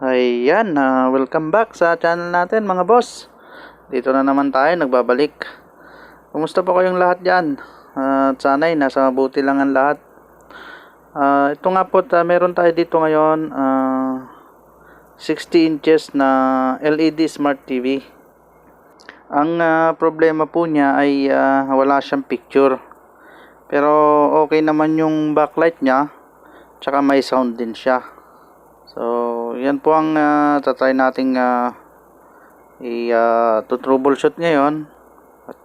Ayan, welcome back sa channel natin mga boss. Dito na naman tayo, nagbabalik. Kumusta po kayong lahat dyan? Sana'y nasa mabuti lang ang lahat. Ito nga po, meron tayo dito ngayon 60 inches na LED Smart TV. Ang problema po niya ay wala siyang picture. Pero okay naman yung backlight niya, tsaka may sound din siya. So, yan po ang tatry nating i-troubleshoot ngayon. At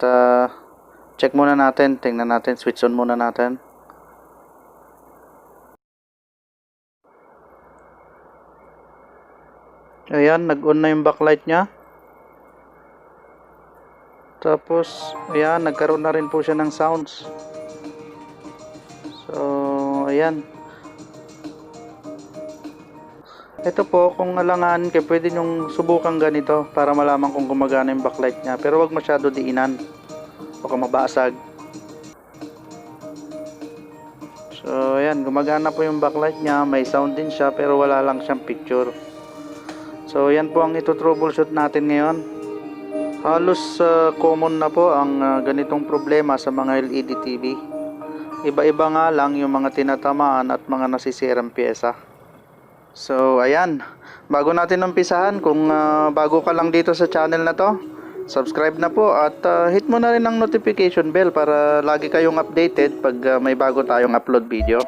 check muna natin, tingnan natin, switch on muna natin. Ayan, nag-on na yung backlight niya. Tapos, ayan, nagkaroon na rin po siya ng sounds. So, ayan. Ito po, kung alangan kayo, pwede nyong subukan ganito para malaman kung gumagana yung backlight niya. Pero wag masyado diinan, baka mabasag. So, ayan, gumagana po yung backlight niya. May sound din siya, pero wala lang siyang picture. So, ayan po ang ito-troubleshoot natin ngayon. Halos common na po ang ganitong problema sa mga LED TV. Iba-iba nga lang yung mga tinatamaan at mga nasisirang pyesa. So, ayan. Bago natin umpisahan, kung bago ka lang dito sa channel na to, subscribe na po at hit mo na rin ang notification bell para lagi kayong updated pag may bago tayong upload video.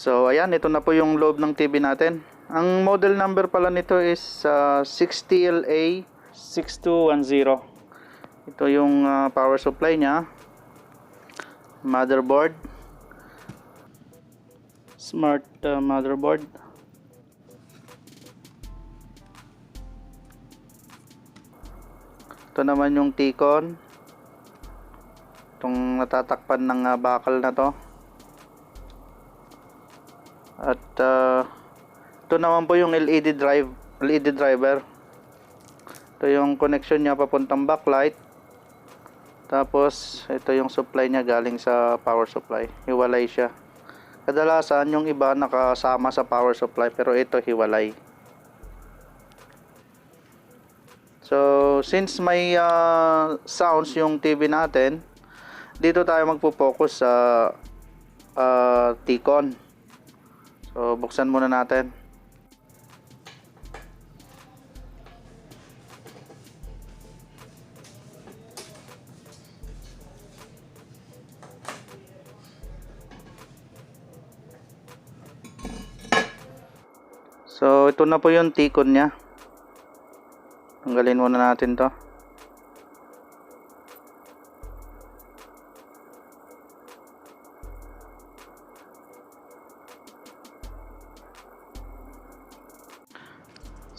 So, ayan, ito na po yung loob ng TV natin. Ang model number pala nito is 60LA6210. Ito yung power supply niya. Motherboard. Smart motherboard. Ito naman yung T-con. Itong natatakpan ng bakal na to. At ito naman po yung LED driver. Ito yung connection niya papuntang backlight. Tapos ito yung supply niya galing sa power supply. Hiwalay siya. Kadalasan yung iba nakasama sa power supply, pero ito hiwalay. So since may sounds yung TV natin, dito tayo magpo-focus sa T-con. So, buksan muna natin. So, ito na po yung T-con niya. Tanggalin muna natin to.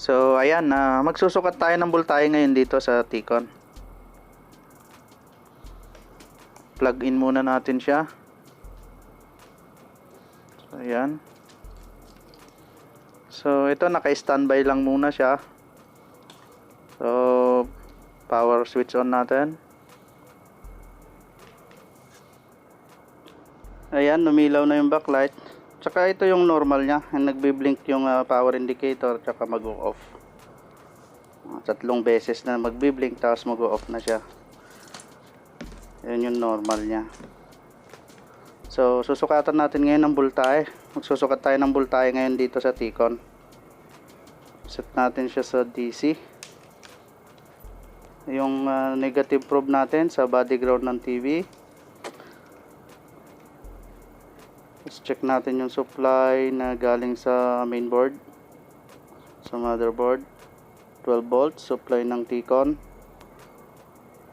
So, ayan, magsusukat tayo ng voltahe ngayon dito sa T-con. Plug in muna natin siya. So, ayan. So, ito naka-standby lang muna siya. So, power switch on natin. Ayan, lumilaw na yung backlight. Tsaka ito yung normal niya, nagbi-blink yung power indicator, tsaka mag-off. 3 beses na magbi-blink tapos mag-off na siya. Yan yung normal niya. So, susukatan natin ngayon ng voltahe. Magsusukat tayo ng voltahe ngayon dito sa T-con. Set natin siya sa DC. Yung negative probe natin sa body ground ng TV. Let's check natin yung supply na galing sa mainboard, sa motherboard. 12 volts supply ng T-con.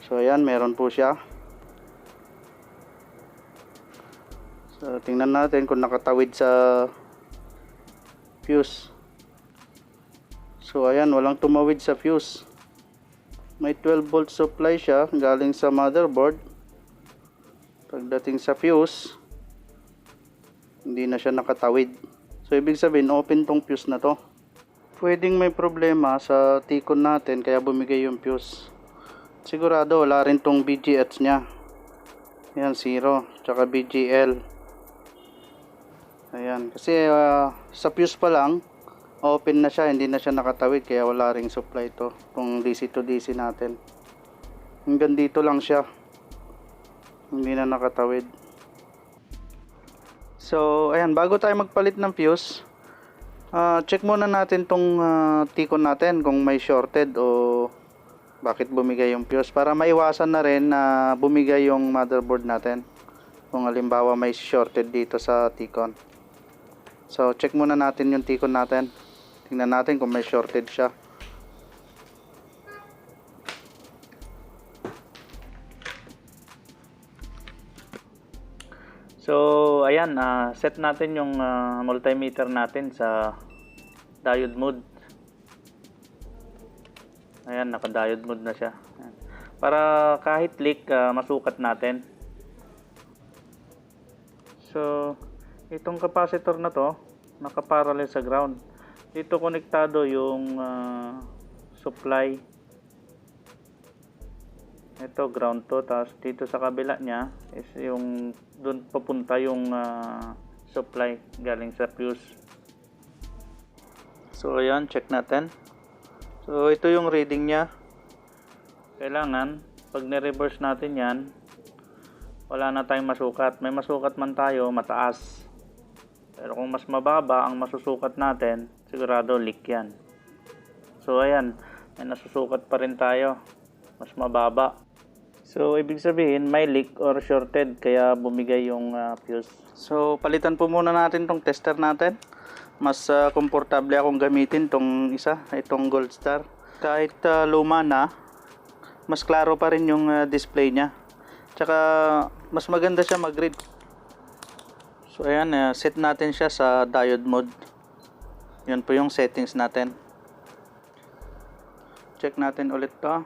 So ayan, meron po siya. So tingnan natin kung nakatawid sa fuse. So ayan, walang tumawid sa fuse. May 12 volt supply siya galing sa motherboard. Pagdating sa fuse, hindi na siya nakatawid. So ibig sabihin open tong fuse na to. Pwedeng may problema sa tikon natin kaya bumigay yung fuse. Sigurado wala rin tong BGH nya. Ayan, 0. Tsaka BGL. Ayan, kasi sa fuse pa lang open na siya, hindi na siya nakatawid kaya wala ring supply to, kung DC to DC natin. Hanggang dito lang siya, hindi na nakatawid. So ayan, bago tayo magpalit ng fuse, check muna natin tong tikon natin kung may shorted o bakit bumigay yung fuse, para maiwasan na rin na bumigay yung motherboard natin kung halimbawa may shorted dito sa tikon. So check muna natin yung tikon natin. Tingnan natin kung may shorted siya. So ayan, set natin yung multimeter natin sa diode mode. Ayan, naka-diode mode na siya. Ayan. Para kahit leak, masukat natin. So itong capacitor na to naka-parallel sa ground. Dito konektado yung supply. Ito ground to, tapos dito sa kabila niya is yung doon papunta yung supply galing sa fuse. So ayan, check natin. So ito yung reading niya. Kailangan pag ni-reverse natin yan, wala na tayong masukat. May masukat man tayo mataas, pero kung mas mababa ang masusukat natin, sigurado leak yan. So ayan, may nasusukat pa rin tayo, mas mababa. So ibig sabihin may leak or shorted kaya bumigay yung fuse. So palitan po muna natin tong tester natin. Mas komportable akong gamitin tong isa, itong Gold Star. Kahit luma na, mas klaro pa rin yung display niya. Tsaka mas maganda siya mag-read. So ayan, set natin siya sa diode mode. Yan po yung settings natin. Check natin ulit to.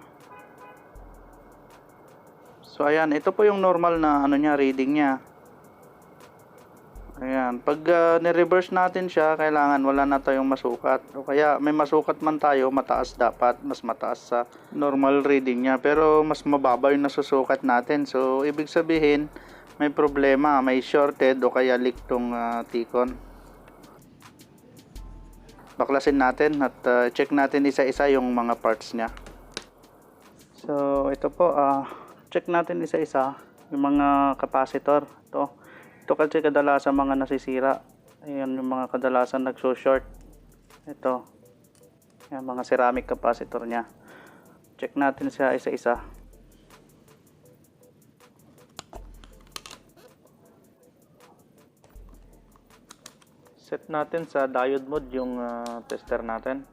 So ayan, ito po yung normal na niya, reading niya. Ayan, pag ni-reverse natin siya, kailangan wala na tayong masukat. O kaya may masukat man tayo, mataas dapat, mas mataas sa normal reading niya. Pero mas mababa yung nasusukat natin. So ibig sabihin, may problema, may shorted o kaya leak tong tikon. Baklasin natin at check natin isa-isa yung mga parts niya. So ito po, check natin isa-isa yung mga capacitor. Ito kasi kadalasan mga nasisira. Ayan yung mga kadalasan nagso-short. Ito, yung mga ceramic capacitor niya. Check natin siya isa-isa. Set natin sa diode mode yung tester natin.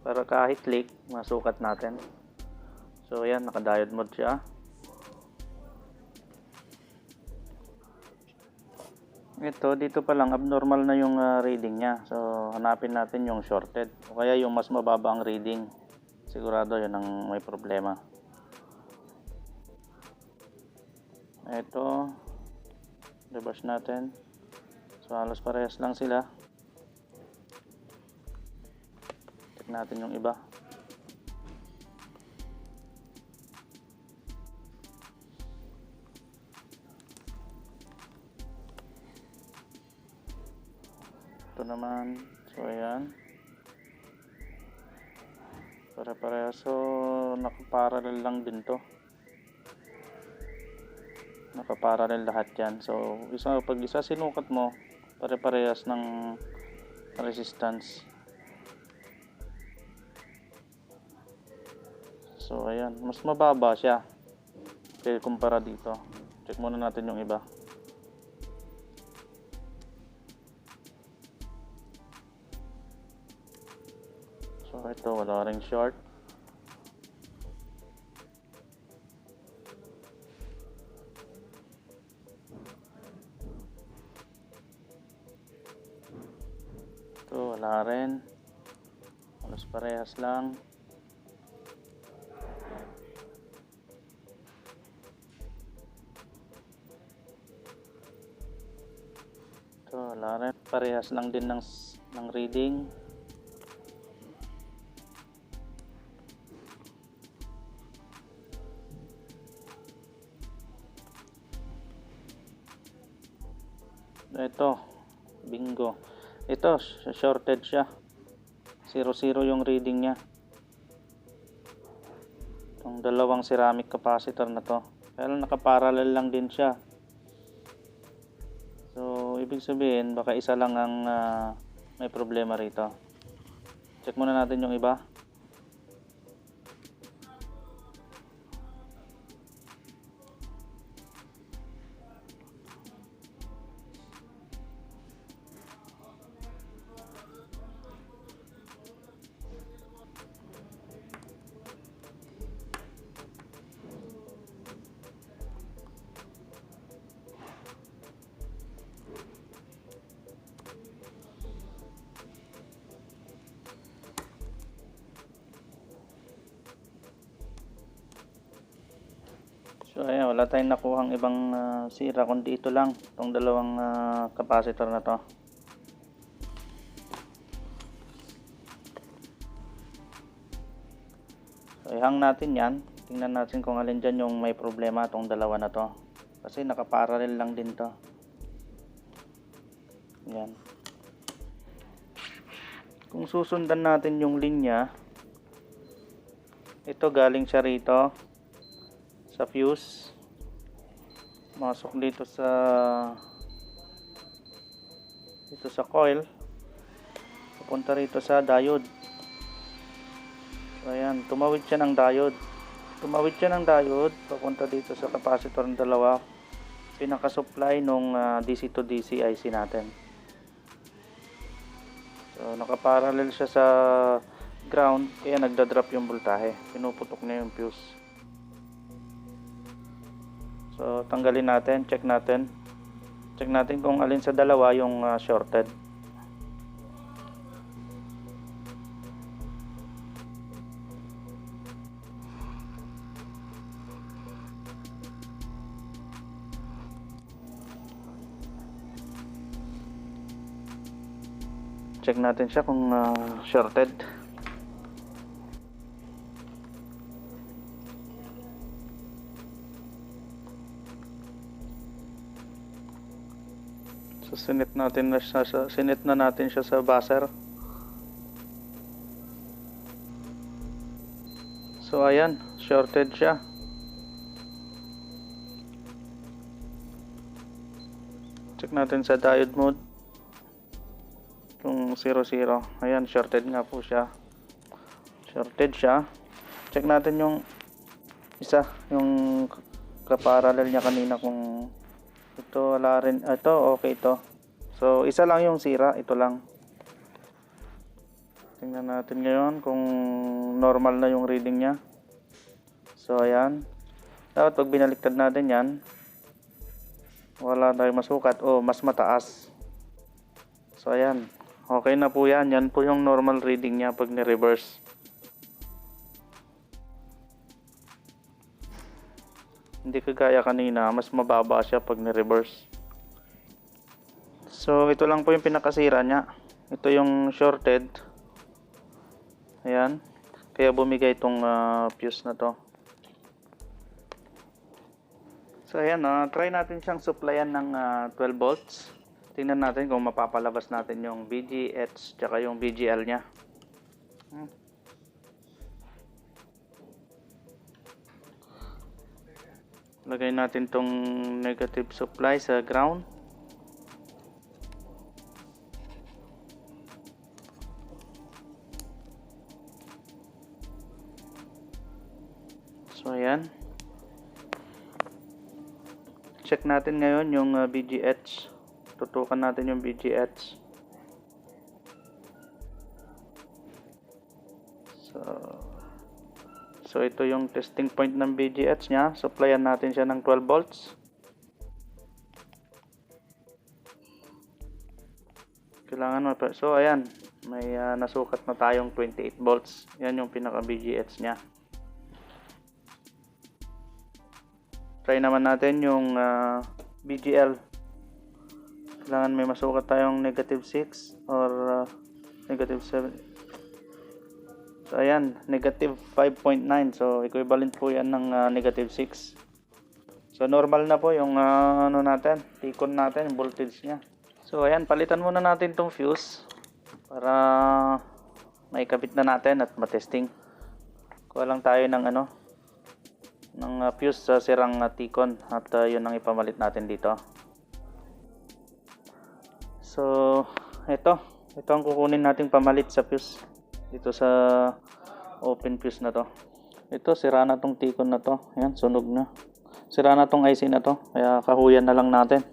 Para kahit leak, masukat natin. So ayan, naka-diode mode siya. Ito, dito pa lang abnormal na yung reading niya. So hanapin natin yung shorted o kaya yung mas mababa ang reading. Sigurado yun ang may problema. Ito, reverse natin. So halos parehas lang sila. Check natin yung iba. Ito naman, so ayan, pare-parehas. So nakaparallel lang din to, nakaparallel lahat yan. So pag isa sinukat mo, pare-parehas ng resistance. So ayan, mas mababa siya kaya kumpara dito. Check muna natin yung iba. So ito, wala ring short. Ito, wala rin. Halos parehas lang. Wala rin, parehas lang din ng reading. Ito, bingo. Ito, shorted siya. 0-0 yung reading niya. Itong dalawang ceramic capacitor na to. Pero nakaparallel lang din siya. So, ibig sabihin, baka isa lang ang may problema rito. Check muna natin yung iba. So ayan, wala tayong nakuhang ibang sira kundi ito lang, itong dalawang capacitor na to. So ihang natin yan, tingnan natin kung alin dyan yung may problema itong dalawa na to, kasi nakaparallel lang din to. Yan. Kung susundan natin yung linya, ito galing siya rito sa fuse, masok dito sa coil, papunta rito sa diode. So ayan, tumawid siya ng diode, papunta dito sa capacitor ng dalawa, pinaka-supply nung DC to DC IC natin. So nakaparallel siya sa ground, kaya nagda-drop yung voltahe, pinuputok na yung fuse. So tanggalin natin, check natin kung alin sa dalawa yung shorted. Check natin siya kung shorted. So sinit na natin siya sa buzzer. So ayan, shorted siya. Check natin sa diode mode kung 0-0. Ayan, shorted nga po siya. Shorted siya. Check natin yung isa, yung kaparallel niya kanina, kung ito wala rin. Ito okay ito. So isa lang yung sira, ito lang. Tingnan natin ngayon kung normal na yung reading niya. So ayan. Dapat pag binaliktad natin yan, wala tayong masukat o mas mataas. So ayan. Okay na po yan. Yan po yung normal reading niya pag ni-reverse. Hindi kagaya kanina, mas mababa siya pag ni-reverse. So ito lang po yung pinakasira niya. Ito yung shorted. Ayan. Kaya bumigay itong fuse na to. So ayan, try natin siyang supplyan ng 12 volts. Tingnan natin kung mapapalabas natin yung VGH tsaka yung VGL niya. Lagay natin tong negative supply sa ground. So ayan. Check natin ngayon yung VGH. Tutukan natin yung VGH. So ito yung testing point ng VGH niya. Supplyan natin siya ng 12 volts. Kailangan so ayan, may nasukat na tayong 28 volts. Yan yung pinaka VGH niya. Try naman natin yung VGL. Kailangan may masukat tayong negative 6 or negative 7. So ayan, negative 5.9. So equivalent po yan ng negative 6. So normal na po yung ano natin, tikon natin, yung voltage niya. So ayan, palitan muna natin tong fuse para maikabit na natin at matesting. Kuha lang tayo ng ano, ng fuse sa sirang tikon at yun ang ipamalit natin dito. So ito ang kukunin nating pamalit sa fuse dito sa open fuse na to. Ito, sira na tong tikon na to. Ayan, sunog na. Sira na tong IC na to, kaya kahuyan na lang natin.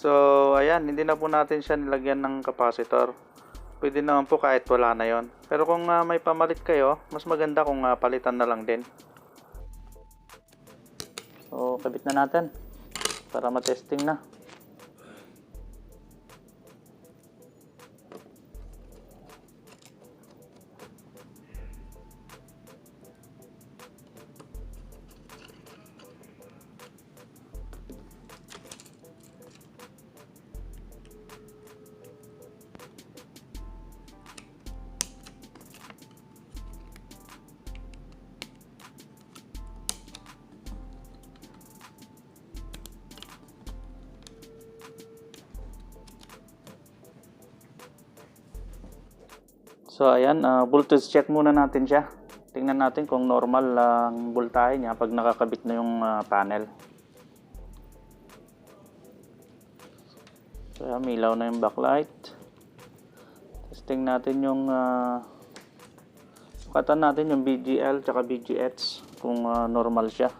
So, ayan, hindi na po natin siya nilagyan ng capacitor. Pwede naman po kahit wala na yon. Pero kung may pamalit kayo, mas maganda kung palitan na lang din. So, kabit na natin para matesting na. So ayan, voltage check muna natin siya. Tingnan natin kung normal ang voltahe niya pag nakakabit na yung panel. So ayan, milaw na yung backlight. Testing natin yung sukatan natin yung BGL tsaka BGH kung normal siya.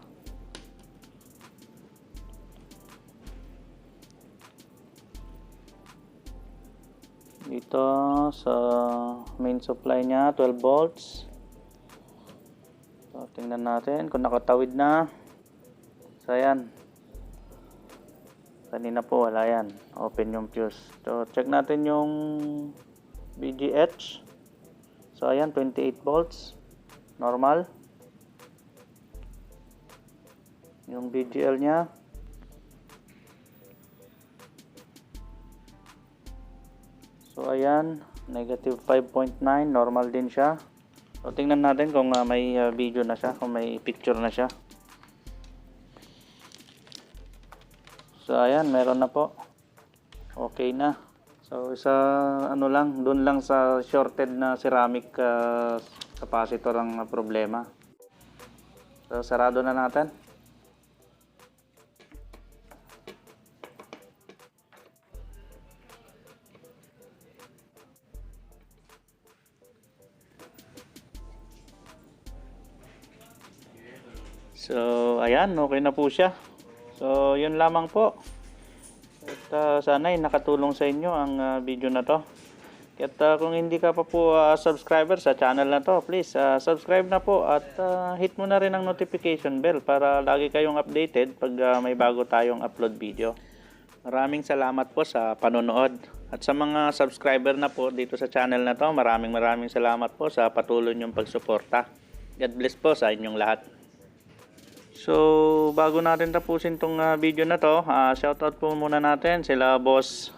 Dito sa main supply niya 12 volts. So tingnan natin kung nakatawid na. So ayan, kanina po wala yan, open yung fuse. So check natin yung BGH. So ayan, 28 volts, normal. Yung BGL nya so ayan, negative 5.9, normal din siya. So tingnan natin kung may video na siya, kung may picture na siya. So ayan, meron na po. Okay na. So isa ano lang, doon lang sa shorted na ceramic capacitor ang problema. So sarado na natin. So, ayan, okay na po siya. So, yun lamang po. At sana ay nakatulong sa inyo ang video na to. At kung hindi ka pa po subscriber sa channel na to, please subscribe na po at hit mo na rin ang notification bell para lagi kayong updated pag may bago tayong upload video. Maraming salamat po sa panonood. At sa mga subscriber na po dito sa channel na to, maraming salamat po sa patuloy niyong pagsuporta. God bless po sa inyong lahat. So, bago natin tapusin tong video na to, shoutout po muna natin sila Boss